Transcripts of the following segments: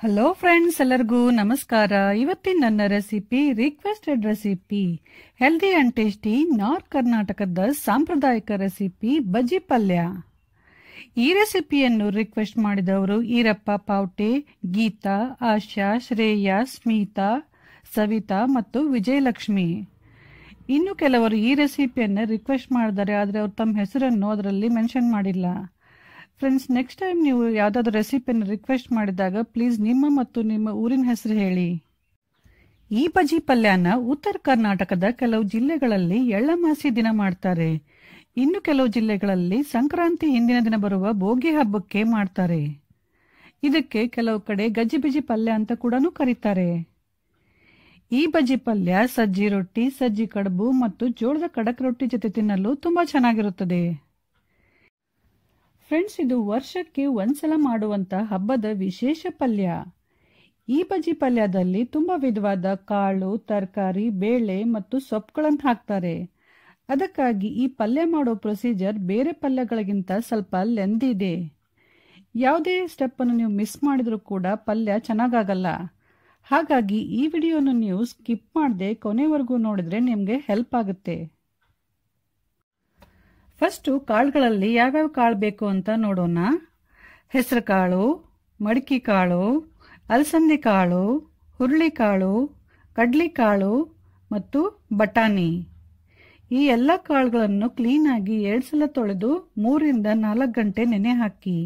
Hello friends, ಎಲ್ಲರಿಗೂ ನಮಸ್ಕಾರ. ಇವತ್ತಿನ ನನ್ನ recipe requested recipe, healthy and tasty north ಕರ್ನಾಟಕದ ಸಾಂಪ್ರದಾಯಿಕ ರೆಸಿಪಿ ಬಜ್ಜಿ ಪಲ್ಯ. ಈ ರೆಸಿಪಿಯನ್ನು ರಿಕ್ವೆಸ್ಟ್ ಮಾಡಿದವರು ಈರಪ್ಪ ಪಾವಟೆ, ಗೀತಾ, ಆಶಾ, ಶ್ರೇಯಾ, ಸ್ಮಿತಾ, ಸವಿತಾ ಮತ್ತು ವಿಜಯಲಕ್ಷ್ಮಿ. ಇನ್ನು ಕೆಲವರು ಈ ರೆಸಿಪಿಯನ್ನು ರಿಕ್ವೆಸ್ಟ್ ಮಾಡಿದ್ದಾರೆ, ಆದರೆ ಅವರು ತಮ್ಮ ಹೆಸರನ್ನು ಅದರಲ್ಲಿ ಮೆನ್ಷನ್ ಮಾಡಿಲ್ಲ. ಫ್ರೆಂಡ್ಸ್, ನೆಕ್ಸ್ಟ್ ಟೈಮ್ ನೀವು ಯಾವುದಾದ್ರೂ ರೆಸಿಪಿಯನ್ನು ರಿಕ್ವೆಸ್ಟ್ ಮಾಡಿದಾಗ ಪ್ಲೀಸ್ ನಿಮ್ಮ ಮತ್ತು ನಿಮ್ಮ ಊರಿನ ಹೆಸರು ಹೇಳಿ. ಈ ಬಜ್ಜಿ ಪಲ್ಯನ ಉತ್ತರ ಕರ್ನಾಟಕದ ಕೆಲವು ಜಿಲ್ಲೆಗಳಲ್ಲಿ ಎಳ್ಳಮಾಸಿ ದಿನ ಮಾಡ್ತಾರೆ. ಇನ್ನು ಕೆಲವು ಜಿಲ್ಲೆಗಳಲ್ಲಿ ಸಂಕ್ರಾಂತಿ ಹಿಂದಿನ ದಿನ ಬರುವ ಭೋಗಿ ಹಬ್ಬಕ್ಕೆ ಮಾಡ್ತಾರೆ. ಇದಕ್ಕೆ ಕೆಲವು ಕಡೆ ಗಜ್ಜಿ ಬಿಜಿ ಪಲ್ಯ ಅಂತ ಕೂಡ ಕರೀತಾರೆ. ಈ ಬಜ್ಜಿ ಪಲ್ಯ ಸಜ್ಜಿ ರೊಟ್ಟಿ, ಸಜ್ಜಿ ಕಡುಬು ಮತ್ತು ಜೋಳದ ಕಡಕ್ ರೊಟ್ಟಿ ಜೊತೆ ತಿನ್ನಲು ತುಂಬಾ ಚೆನ್ನಾಗಿರುತ್ತದೆ. ಫ್ರೆಂಡ್ಸ್, ಇದು ವರ್ಷಕ್ಕೆ ಒಂದ್ಸಲ ಮಾಡುವಂತ ಹಬ್ಬದ ವಿಶೇಷ ಪಲ್ಯ. ಈ ಬಜ್ಜಿ ಪಲ್ಯದಲ್ಲಿ ತುಂಬಾ ವಿಧವಾದ ಕಾಳು, ತರಕಾರಿ, ಬೇಳೆ ಮತ್ತು ಸೊಪ್ಪುಗಳನ್ನು ಹಾಕ್ತಾರೆ. ಅದಕ್ಕಾಗಿ ಈ ಪಲ್ಯ ಮಾಡೋ ಪ್ರೊಸೀಜರ್ ಬೇರೆ ಪಲ್ಯಗಳಿಗಿಂತ ಸ್ವಲ್ಪ ಲೆಂದಿ ಇದೆ. ಯಾವುದೇ ಸ್ಟೆಪ್ ಅನ್ನು ನೀವು ಮಿಸ್ ಮಾಡಿದ್ರೂ ಕೂಡ ಪಲ್ಯ ಚೆನ್ನಾಗಾಗಲ್ಲ. ಹಾಗಾಗಿ ಈ ವಿಡಿಯೋನ ನೀವು ಸ್ಕಿಪ್ ಮಾಡದೆ ಕೊನೆವರೆಗೂ ನೋಡಿದ್ರೆ ನಿಮಗೆ ಹೆಲ್ಪ್ ಆಗುತ್ತೆ. ಫಸ್ಟು ಕಾಳುಗಳಲ್ಲಿ ಯಾವ್ಯಾವ ಕಾಳು ಬೇಕು ಅಂತ ನೋಡೋಣ. ಹೆಸರು ಕಾಳು, ಮಡಿಕೆ ಕಾಳು, ಅಲಸಂದಿ ಕಾಳು, ಹುರುಳಿಕಾಳು, ಕಡ್ಲಿಕಾಳು ಮತ್ತು ಬಟಾಣಿ. ಈ ಎಲ್ಲ ಕಾಳುಗಳನ್ನು ಕ್ಲೀನಾಗಿ 2 ಸಲ ತೊಳೆದು 3 ರಿಂದ 4 ಗಂಟೆ ನೆನೆ ಹಾಕಿ.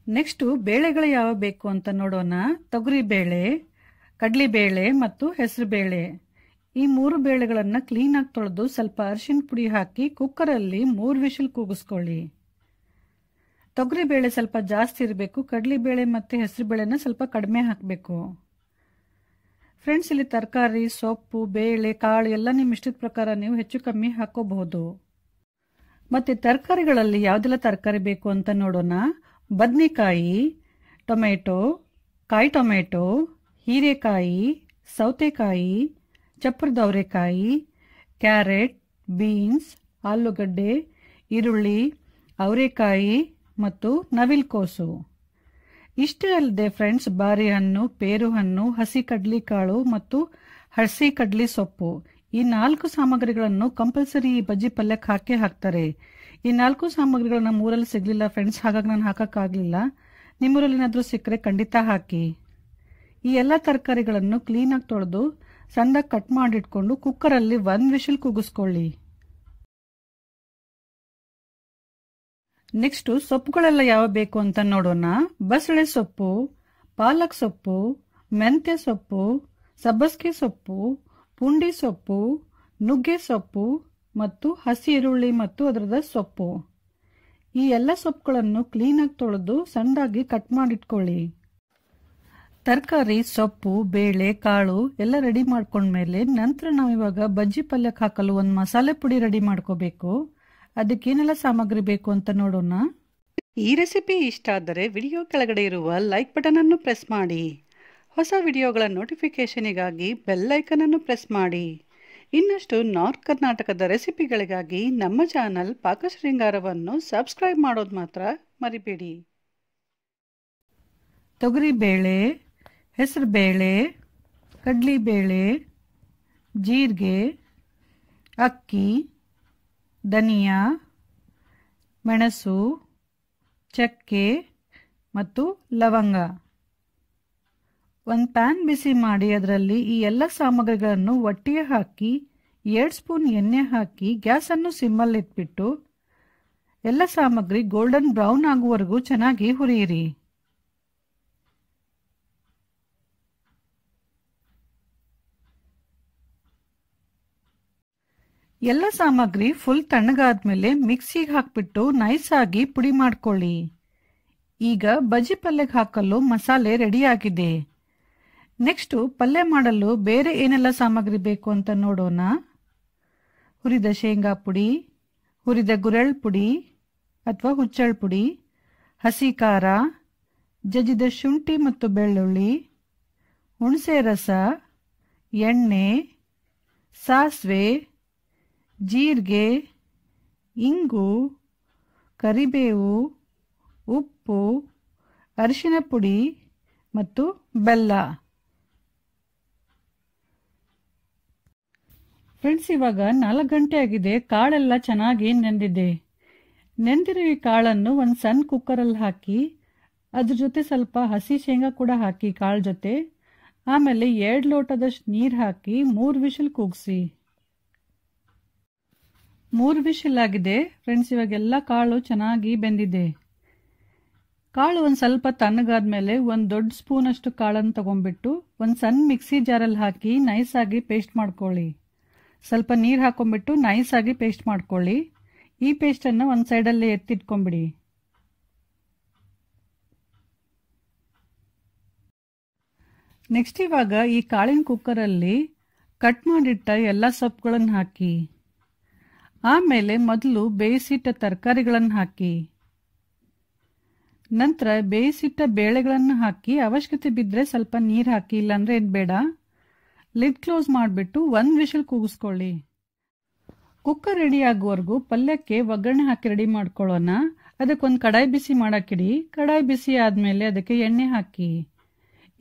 ನೆಕ್ಸ್ಟು ಬೇಳೆಗಳು ಯಾವ ಬೇಕು ಅಂತ ನೋಡೋಣ. ತೊಗರಿ ಬೇಳೆ, ಕಡ್ಲಿಬೇಳೆ ಮತ್ತು ಹೆಸರು ಬೇಳೆ. ಈ 3 ಬೇಳೆಗಳನ್ನು ಕ್ಲೀನಾಗಿ ತೊಳೆದು ಸ್ವಲ್ಪ ಅರಿಶಿನ ಪುಡಿ ಹಾಕಿ ಕುಕ್ಕರಲ್ಲಿ 3 ವಿಷಲ್ ಕೂಗಿಸ್ಕೊಳ್ಳಿ. ತೊಗರಿ ಬೇಳೆ ಸ್ವಲ್ಪ ಜಾಸ್ತಿ ಇರಬೇಕು, ಕಡ್ಲಿಬೇಳೆ ಮತ್ತು ಹೆಸರು ಬೇಳೆನ ಸ್ವಲ್ಪ ಕಡಿಮೆ ಹಾಕಬೇಕು. ಫ್ರೆಂಡ್ಸ್, ಇಲ್ಲಿ ತರಕಾರಿ, ಸೊಪ್ಪು, ಬೇಳೆ, ಕಾಳು ಎಲ್ಲ ನಿಮ್ಮ ಇಷ್ಟದ ಪ್ರಕಾರ ನೀವು ಹೆಚ್ಚು ಕಮ್ಮಿ ಹಾಕೋಬಹುದು. ಮತ್ತೆ ತರಕಾರಿಗಳಲ್ಲಿ ಯಾವುದೆಲ್ಲ ತರಕಾರಿ ಬೇಕು ಅಂತ ನೋಡೋಣ. ಬದನೆಕಾಯಿ, ಟೊಮೆಟೊ, ಕಾಯಿ ಟೊಮೆಟೊ, ಹೀರೆಕಾಯಿ, ಸೌತೆಕಾಯಿ, ಚಪ್ಪರದ ಅವರೆಕಾಯಿ, ಕ್ಯಾರೆಟ್, ಬೀನ್ಸ್, ಆಲೂಗಡ್ಡೆ, ಈರುಳ್ಳಿ, ಅವರೆಕಾಯಿ ಮತ್ತು ನವಿಲುಕೋಸು. ಇಷ್ಟೇ ಅಲ್ಲದೆ ಫ್ರೆಂಡ್ಸ್, ಬಾರೆಹಣ್ಣು, ಪೇರುಹಣ್ಣು, ಹಸಿ ಕಡ್ಲಿಕಾಳು ಮತ್ತು ಹಸಿ ಕಡ್ಲಿ ಸೊಪ್ಪು, ಈ 4 ಸಾಮಗ್ರಿಗಳನ್ನು ಕಂಪಲ್ಸರಿ ಈ ಬಜ್ಜಿ ಪಲ್ಯಕ್ಕೆ ಹಾಕ್ತಾರೆ. ಈ 4 ಸಾಮಗ್ರಿಗಳು ನಮ್ಮ ಊರಲ್ಲಿ ಸಿಗ್ಲಿಲ್ಲ ಫ್ರೆಂಡ್ಸ್, ಹಾಗಾಗಿ ನಾನು ಹಾಕಕ್ಕಾಗಲಿಲ್ಲ. ನಿಮ್ಮೂರಲ್ಲಿ ಏನಾದರೂ ಸಿಕ್ಕರೆ ಖಂಡಿತ ಹಾಕಿ. ಈ ಎಲ್ಲ ತರಕಾರಿಗಳನ್ನು ಕ್ಲೀನಾಗಿ ತೊಳೆದು ಸಣ್ಣದಾಗಿ ಕಟ್ ಮಾಡಿಟ್ಕೊಂಡು ಕುಕ್ಕರಲ್ಲಿ 1 ವಿಷಲ್ ಕೂಗಿಸ್ಕೊಳ್ಳಿ. ನೆಕ್ಸ್ಟ್ ಸೊಪ್ಪುಗಳೆಲ್ಲ ಯಾವ ಬೇಕು ಅಂತ ನೋಡೋಣ. ಬಸಳೆ ಸೊಪ್ಪು, ಪಾಲಕ್ ಸೊಪ್ಪು, ಮೆಂತ್ಯ ಸೊಪ್ಪು, ಸಬ್ಬಸಿಗೆ ಸೊಪ್ಪು, ಪುಂಡಿ ಸೊಪ್ಪು, ನುಗ್ಗೆ ಸೊಪ್ಪು ಮತ್ತು ಹಸಿ ಈರುಳ್ಳಿ ಮತ್ತು ಅದರದ ಸೊಪ್ಪು. ಈ ಎಲ್ಲ ಸೊಪ್ಪುಗಳನ್ನು ಕ್ಲೀನಾಗಿ ತೊಳೆದು ಸಣ್ಣದಾಗಿ ಕಟ್ ಮಾಡಿಟ್ಕೊಳ್ಳಿ. ತರಕಾರಿ, ಸೊಪ್ಪು, ಬೇಳೆ, ಕಾಳು ಎಲ್ಲ ರೆಡಿ ಮಾಡ್ಕೊಂಡ್ಮೇಲೆ ನಂತರ ನಾವಿವಾಗ ಬಜ್ಜಿ ಪಲ್ಯಕ್ಕೆ ಹಾಕಲು ಒಂದು ಮಸಾಲೆ ಪುಡಿ ರೆಡಿ ಮಾಡ್ಕೋಬೇಕು. ಅದಕ್ಕೇನೆಲ್ಲ ಸಾಮಗ್ರಿ ಬೇಕು ಅಂತ ನೋಡೋಣ. ಈ ರೆಸಿಪಿ ಇಷ್ಟ ಆದರೆ ವಿಡಿಯೋ ಕೆಳಗಡೆ ಇರುವ ಲೈಕ್ ಬಟನ್ ಅನ್ನು ಪ್ರೆಸ್ ಮಾಡಿ. ಹೊಸ ವಿಡಿಯೋಗಳ ನೋಟಿಫಿಕೇಶನಿಗಾಗಿ ಬೆಲ್ ಐಕನ್ ಅನ್ನು ಪ್ರೆಸ್ ಮಾಡಿ. ಇನ್ನಷ್ಟು ನಾರ್ತ್ ಕರ್ನಾಟಕದ ರೆಸಿಪಿಗಳಿಗಾಗಿ ನಮ್ಮ ಚಾನಲ್ ಪಾಕಶೃಂಗಾರವನ್ನು ಸಬ್ಸ್ಕ್ರೈಬ್ ಮಾಡೋದು ಮಾತ್ರ ಮರಿಬೇಡಿ. ತೊಗರಿ ಬೇಳೆ, ಹೆಸರು ಬೇಳೆ, ಕಡ್ಲಿಬೇಳೆ, ಜೀರಿಗೆ, ಅಕ್ಕಿ, ಧನಿಯಾ, ಮೆಣಸು, ಚಕ್ಕೆ ಮತ್ತು ಲವಂಗ. ಒಂದು ಪ್ಯಾನ್ ಬಿಸಿ ಮಾಡಿ ಅದರಲ್ಲಿ ಈ ಎಲ್ಲ ಸಾಮಗ್ರಿಗಳನ್ನು ಒಟ್ಟಿಗೆ ಹಾಕಿ 2 ಸ್ಪೂನ್ ಎಣ್ಣೆ ಹಾಕಿ ಗ್ಯಾಸನ್ನು ಸಿಮ್ಮಲ್ಲಿ ಇಟ್ಬಿಟ್ಟು ಎಲ್ಲ ಸಾಮಗ್ರಿ ಗೋಲ್ಡನ್ ಬ್ರೌನ್ ಆಗುವವರೆಗೂ ಚೆನ್ನಾಗಿ ಹುರಿಯಿರಿ. ಎಲ್ಲ ಸಾಮಗ್ರಿ ಫುಲ್ ತಣ್ಣಗಾದ್ಮೇಲೆ ಮಿಕ್ಸಿಗೆ ಹಾಕ್ಬಿಟ್ಟು ನೈಸ್ ಆಗಿ ಪುಡಿ ಮಾಡ್ಕೊಳ್ಳಿ. ಈಗ ಬಜ್ಜಿ ಪಲ್ಯಕ್ಕೆ ಹಾಕಲು ಮಸಾಲೆ ರೆಡಿ ಆಗಿದೆ. ನೆಕ್ಸ್ಟು ಪಲ್ಯ ಮಾಡಲು ಬೇರೆ ಏನೆಲ್ಲ ಸಾಮಗ್ರಿ ಬೇಕು ಅಂತ ನೋಡೋಣ. ಹುರಿದ ಶೇಂಗಾ ಪುಡಿ, ಹುರಿದ ಗುರೆಳ್ ಪುಡಿ ಅಥವಾ ಹುಚ್ಚಳ್ ಪುಡಿ, ಹಸಿ ಖಾರ, ಜಜ್ಜಿದ ಶುಂಠಿ ಮತ್ತು ಬೆಳ್ಳುಳ್ಳಿ, ಹುಣಸೆ ರಸ, ಎಣ್ಣೆ, ಸಾಸಿವೆ, ಜೀರಿಗೆ, ಇಂಗು, ಕರಿಬೇವು, ಉಪ್ಪು, ಅರಿಶಿನ ಪುಡಿ ಮತ್ತು ಬೆಲ್ಲ. ಫ್ರೆಂಡ್ಸ್, ಇವಾಗ 4 ಗಂಟೆ ಆಗಿದೆ. ಕಾಳೆಲ್ಲ ಚೆನ್ನಾಗಿ ನೆಂದಿದೆ. ನೆಂದಿರೋ ಈ ಕಾಳನ್ನು ಒಂದು ಸಣ್ಣ ಕುಕ್ಕರಲ್ಲಿ ಹಾಕಿ ಅದ್ರ ಜೊತೆ ಸ್ವಲ್ಪ ಹಸಿ ಶೇಂಗಾ ಕೂಡ ಹಾಕಿ ಕಾಳು ಜೊತೆ. ಆಮೇಲೆ 2 ಲೋಟದಷ್ಟು ನೀರು ಹಾಕಿ 3 ವಿಷಲ್ ಕೂಗಿಸಿ. 3 ವಿಷಲ್ ಆಗಿದೆ ಫ್ರೆಂಡ್ಸ್. ಇವಾಗೆಲ್ಲ ಕಾಳು ಚೆನ್ನಾಗಿ ಬೆಂದಿದೆ. ಕಾಳು ಒಂದು ಸ್ವಲ್ಪ ತಣ್ಣಗಾದ್ಮೇಲೆ ಒಂದು ದೊಡ್ಡ ಸ್ಪೂನ್ ಅಷ್ಟು ಕಾಳನ್ನು ತಗೊಂಡ್ಬಿಟ್ಟು ಒಂದು ಸಣ್ಣ ಮಿಕ್ಸಿ ಜಾರಲ್ಲಿ ಹಾಕಿ ನೈಸಾಗಿ ಪೇಸ್ಟ್ ಮಾಡ್ಕೊಳ್ಳಿ. ಸ್ವಲ್ಪ ನೀರು ಹಾಕೊಂಡ್ಬಿಟ್ಟು ನೈಸಾಗಿ ಪೇಸ್ಟ್ ಮಾಡ್ಕೊಳ್ಳಿ. ಈ ಪೇಸ್ಟನ್ನು ಒಂದು ಸೈಡಲ್ಲೇ ಎತ್ತಿಟ್ಕೊಂಡ್ಬಿಡಿ. ನೆಕ್ಸ್ಟ್ ಇವಾಗ ಈ ಕಾಳಿನ ಕುಕ್ಕರಲ್ಲಿ ಕಟ್ ಮಾಡಿಟ್ಟ ಎಲ್ಲ ಸೊಪ್ಪುಗಳನ್ನು ಹಾಕಿ. ಆಮೇಲೆ ಮೊದಲು ಬೇಯಿಸಿಟ್ಟ ತರಕಾರಿಗಳನ್ನು ಹಾಕಿ. ನಂತರ ಬೇಯಿಸಿಟ್ಟ ಬೇಳೆಗಳನ್ನು ಹಾಕಿ ಅವಶ್ಯಕತೆ ಬಿದ್ದರೆ ಸ್ವಲ್ಪ ನೀರು ಹಾಕಿ, ಇಲ್ಲಾಂದ್ರೆ ಏನು ಬೇಡ. ಲಿಡ್ ಕ್ಲೋಸ್ ಮಾಡಿಬಿಟ್ಟು 1 ವಿಷಲ್ ಕೂಗಿಸ್ಕೊಳ್ಳಿ. ಕುಕ್ಕರ್ ರೆಡಿ ಆಗುವವರೆಗೂ ಪಲ್ಯಕ್ಕೆ ಒಗ್ಗರಣೆ ಹಾಕಿ ರೆಡಿ ಮಾಡ್ಕೊಳ್ಳೋಣ. ಅದಕ್ಕೊಂದು ಕಡಾಯಿ ಬಿಸಿ ಮಾಡೋಕ್ಕಿಡಿ. ಕಡಾಯಿ ಬಿಸಿ ಆದಮೇಲೆ ಅದಕ್ಕೆ ಎಣ್ಣೆ ಹಾಕಿ.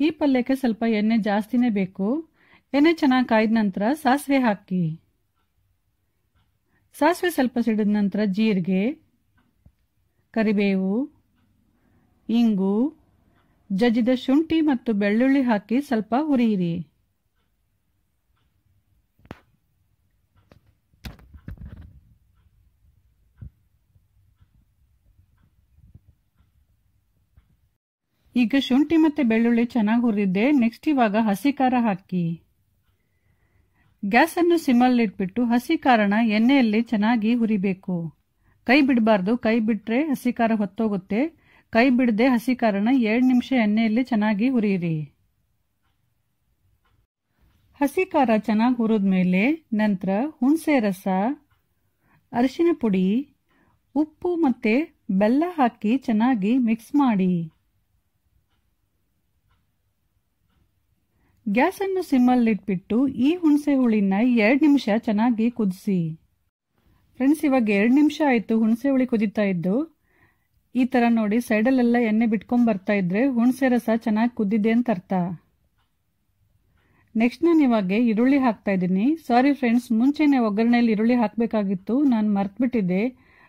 ಈ ಪಲ್ಯಕ್ಕೆ ಸ್ವಲ್ಪ ಎಣ್ಣೆ ಜಾಸ್ತಿನೇ ಬೇಕು. ಎಣ್ಣೆ ಚೆನ್ನಾಗಿ ಕಾಯ್ದ ನಂತರ ಸಾಸಿವೆ ಹಾಕಿ. ಸಾಸಿವೆ ಸ್ವಲ್ಪ ಸಿಡಿದ ನಂತರ ಜೀರಿಗೆ, ಕರಿಬೇವು, ಇಂಗು, ಜಜ್ಜಿದ ಶುಂಠಿ ಮತ್ತು ಬೆಳ್ಳುಳ್ಳಿ ಹಾಕಿ ಸ್ವಲ್ಪ ಹುರಿಯಿರಿ. ಈಗ ಶುಂಠಿ ಮತ್ತೆ ಬೆಳ್ಳುಳ್ಳಿ ಚೆನ್ನಾಗಿ ಹುರಿದಿದೆ. ನೆಕ್ಸ್ಟ್ ಇವಾಗ ಹಸಿ ಖಾರ ಹಾಕಿ. ಗ್ಯಾಸನ್ನು ಸಿಮ್ಮಲ್ಲಿ ಇಟ್ಬಿಟ್ಟು ಹಸಿ ಖಾರನ ಎಣ್ಣೆಯಲ್ಲಿ ಚೆನ್ನಾಗಿ ಹುರಿಬೇಕು. ಕೈ ಬಿಡಬಾರ್ದು. ಕೈ ಬಿಟ್ರೆ ಹಸಿ ಖಾರ ಹೊತ್ತೋಗುತ್ತೆ. ಕೈ ಬಿಡದೆ ಹಸಿ ಖಾರನ 2 ನಿಮಿಷ ಎಣ್ಣೆಯಲ್ಲಿ ಚೆನ್ನಾಗಿ ಹುರಿಯಿರಿ. ಹಸಿ ಖಾರ ಚೆನ್ನಾಗಿ ಹುರಿದ್ಮೇಲೆ ನಂತರ ಹುಣಸೆ ರಸ, ಅರಿಶಿನ ಪುಡಿ, ಉಪ್ಪು ಮತ್ತೆ ಬೆಲ್ಲ ಹಾಕಿ ಚೆನ್ನಾಗಿ ಮಿಕ್ಸ್ ಮಾಡಿ. ಗ್ಯಾಸನ್ನು ಸಿಮ್ಮಲ್ಲಿಟ್ಬಿಟ್ಟು ಈ ಹುಣಸೆ ಹುಳಿನ 2 ನಿಮಿಷ ಚೆನ್ನಾಗಿ ಕುದಿಸಿ. ಫ್ರೆಂಡ್ಸ್, ಇವಾಗ 2 ನಿಮಿಷ ಆಯಿತು ಹುಣಸೆ ಹುಳಿ ಕುದೀತಾ ಇದ್ದು. ಈ ಥರ ನೋಡಿ ಸೈಡಲ್ಲೆಲ್ಲ ಎಣ್ಣೆ ಬಿಟ್ಕೊಂಡ್ ಬರ್ತಾ ಇದ್ರೆ ಹುಣಸೆ ರಸ ಚೆನ್ನಾಗಿ ಕುದ್ದಿದೆ ಅಂತ ಅರ್ಥ. ನೆಕ್ಸ್ಟ್ ನಾನು ಇವಾಗ ಈರುಳ್ಳಿ ಹಾಕ್ತಾ ಇದ್ದೀನಿ. ಸಾರಿ ಫ್ರೆಂಡ್ಸ್, ಮುಂಚೆನೆ ಒಗ್ಗರಣೆಯಲ್ಲಿ ಈರುಳ್ಳಿ ಹಾಕಬೇಕಾಗಿತ್ತು, ನಾನು ಮರ್ತ್ಬಿಟ್ಟಿದ್ದೆ.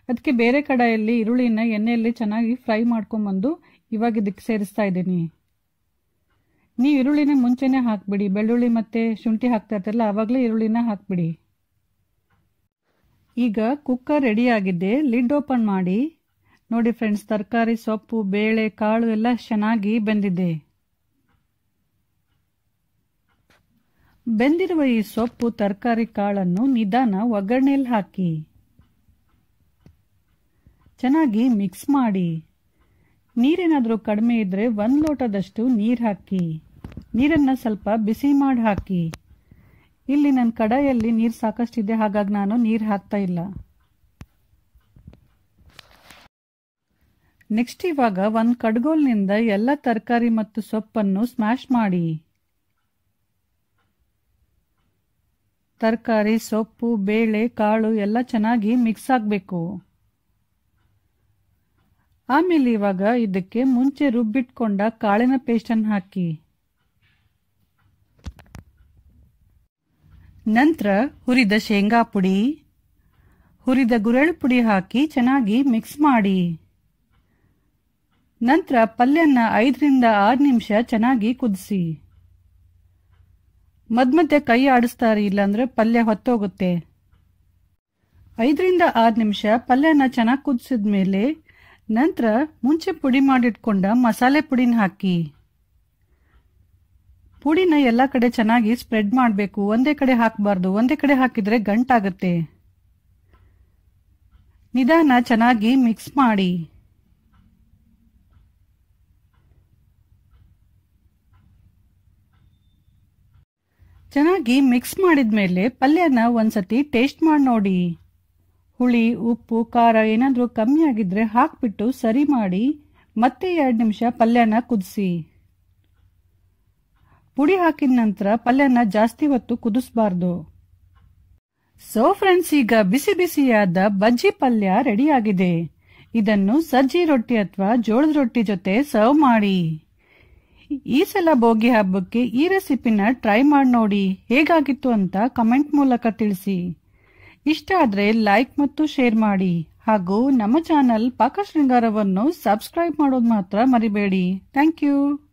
ಅದಕ್ಕೆ ಬೇರೆ ಕಡಾಯಲ್ಲಿ ಈರುಳ್ಳಿನ ಎಣ್ಣೆಯಲ್ಲಿ ಚೆನ್ನಾಗಿ ಫ್ರೈ ಮಾಡ್ಕೊಂಬಂದು ಇವಾಗ ಇದಕ್ಕೆ ಸೇರಿಸ್ತಾ ಇದ್ದೀನಿ. ನೀವು ಈರುಳ್ಳಿನ ಮುಂಚೆನೆ ಹಾಕ್ಬಿಡಿ. ಬೆಳ್ಳುಳ್ಳಿ ಮತ್ತೆ ಶುಂಠಿ ಹಾಕ್ತಾ ಇರ್ತಾರಲ್ಲ ಆವಾಗಲೇ ಈರುಳ್ಳಿನ ಹಾಕ್ಬಿಡಿ. ಈಗ ಕುಕ್ಕರ್ ರೆಡಿ ಆಗಿದೆ. ಲಿಡ್ ಓಪನ್ ಮಾಡಿ ನೋಡಿ ಫ್ರೆಂಡ್ಸ್, ತರಕಾರಿ, ಸೊಪ್ಪು, ಬೇಳೆ, ಕಾಳು ಎಲ್ಲ ಚೆನ್ನಾಗಿ ಬೆಂದಿದೆ. ಬೆಂದಿರುವ ಈ ಸೊಪ್ಪು, ತರಕಾರಿ, ಕಾಳನ್ನು ನಿಧಾನ ಒಗ್ಗರಣೆಯಲ್ಲಿ ಹಾಕಿ ಚೆನ್ನಾಗಿ ಮಿಕ್ಸ್ ಮಾಡಿ. ನೀರೇನಾದರೂ ಕಡಿಮೆ ಇದ್ರೆ 1 ಲೋಟದಷ್ಟು ನೀರು ಹಾಕಿ. ನೀರನ್ನು ಸ್ವಲ್ಪ ಬಿಸಿ ಮಾಡಿ ಹಾಕಿ. ಇಲ್ಲಿ ನನ್ನ ಕಡಾಯಲ್ಲಿ ನೀರು ಸಾಕಷ್ಟಿದೆ, ಹಾಗಾಗಿ ನಾನು ನೀರು ಹಾಕ್ತಾ ಇಲ್ಲ. ನೆಕ್ಸ್ಟ್ ಇವಾಗ ಒಂದು ಕಡ್ಗೋಲ್ನಿಂದ ಎಲ್ಲ ತರಕಾರಿ ಮತ್ತು ಸೊಪ್ಪನ್ನು ಸ್ಮ್ಯಾಶ್ ಮಾಡಿ. ತರಕಾರಿ, ಸೊಪ್ಪು, ಬೇಳೆ, ಕಾಳು ಎಲ್ಲ ಚೆನ್ನಾಗಿ ಮಿಕ್ಸ್ ಆಗಬೇಕು. ಆಮೇಲೆ ಇವಾಗ ಇದಕ್ಕೆ ಮುಂಚೆ ರುಬ್ಬಿಟ್ಕೊಂಡ ಕಾಳಿನ ಪೇಸ್ಟನ್ನು ಹಾಕಿ. ನಂತರ ಹುರಿದ ಶೇಂಗಾ ಪುಡಿ, ಹುರಿದ ಗುರೆಳ್ಳು ಪುಡಿ ಹಾಕಿ ಚೆನ್ನಾಗಿ ಮಿಕ್ಸ್ ಮಾಡಿ. ನಂತರ ಪಲ್ಯನ 5 ರಿಂದ 6 ನಿಮಿಷ ಚೆನ್ನಾಗಿ ಕುದಿಸಿ. ಮಧ್ಯ ಕೈ ಆಡಿಸ್ತಾರೆ, ಇಲ್ಲಾಂದ್ರೆ ಪಲ್ಯ ಹೊತ್ತೋಗುತ್ತೆ. 5 ರಿಂದ 6 ನಿಮಿಷ ಪಲ್ಯನ ಚೆನ್ನಾಗಿ ಕುದಿಸಿದ್ಮೇಲೆ ನಂತರ ಮುಂಚೆ ಪುಡಿ ಮಾಡಿಟ್ಕೊಂಡ ಮಸಾಲೆ ಪುಡಿನ ಹಾಕಿ. ಪುಡಿನ ಎಲ್ಲ ಕಡೆ ಚೆನ್ನಾಗಿ ಸ್ಪ್ರೆಡ್ ಮಾಡಬೇಕು. ಒಂದೇ ಕಡೆ ಹಾಕಬಾರ್ದು. ಒಂದೇ ಕಡೆ ಹಾಕಿದ್ರೆ ಗಂಟಾಗುತ್ತೆ. ನಿಧಾನ ಚೆನ್ನಾಗಿ ಮಿಕ್ಸ್ ಮಾಡಿ. ಚೆನ್ನಾಗಿ ಮಿಕ್ಸ್ ಮಾಡಿದ್ಮೇಲೆ ಪಲ್ಯನ ಒಂದ್ಸತಿ ಟೇಸ್ಟ್ ಮಾಡಿ ನೋಡಿ. ಹುಳಿ, ಉಪ್ಪು, ಖಾರ ಏನಾದರೂ ಕಮ್ಮಿ ಆಗಿದ್ರೆ ಹಾಕ್ಬಿಟ್ಟು ಸರಿ ಮಾಡಿ ಮತ್ತೆ 2 ನಿಮಿಷ ಪಲ್ಯನ ಕುದಿಸಿ. ಪುಡಿ ಹಾಕಿದ ನಂತರ ಪಲ್ಯನ ಜಾಸ್ತಿ ಹೊತ್ತು ಕುದಿಸಬಾರ್ದು. ಸೊ ಫ್ರೆಂಡ್ಸ್, ಈಗ ಬಿಸಿ ಬಿಸಿಯಾದ ಬಜ್ಜಿ ಪಲ್ಯ ರೆಡಿ ಆಗಿದೆ. ಇದನ್ನು ಸಜ್ಜಿ ರೊಟ್ಟಿ ಅಥವಾ ಜೋಳದ ರೊಟ್ಟಿ ಜೊತೆ ಸರ್ವ್ ಮಾಡಿ. ಈ ಸಲ ಬೋಗಿ ಹಬ್ಬಕ್ಕೆ ಈ ರೆಸಿಪಿನ ಟ್ರೈ ಮಾಡಿ ನೋಡಿ. ಹೇಗಾಗಿತ್ತು ಅಂತ ಕಮೆಂಟ್ ಮೂಲಕ ತಿಳಿಸಿ. ಇಷ್ಟ ಆದ್ರೆ ಲೈಕ್ ಮತ್ತು ಶೇರ್ ಮಾಡಿ. ಹಾಗೂ ನಮ್ಮ ಚಾನಲ್ ಪಾಕ ಶೃಂಗಾರವನ್ನು ಸಬ್ಸ್ಕ್ರೈಬ್ ಮಾಡೋದು ಮಾತ್ರ ಮರಿಬೇಡಿ. Thank you.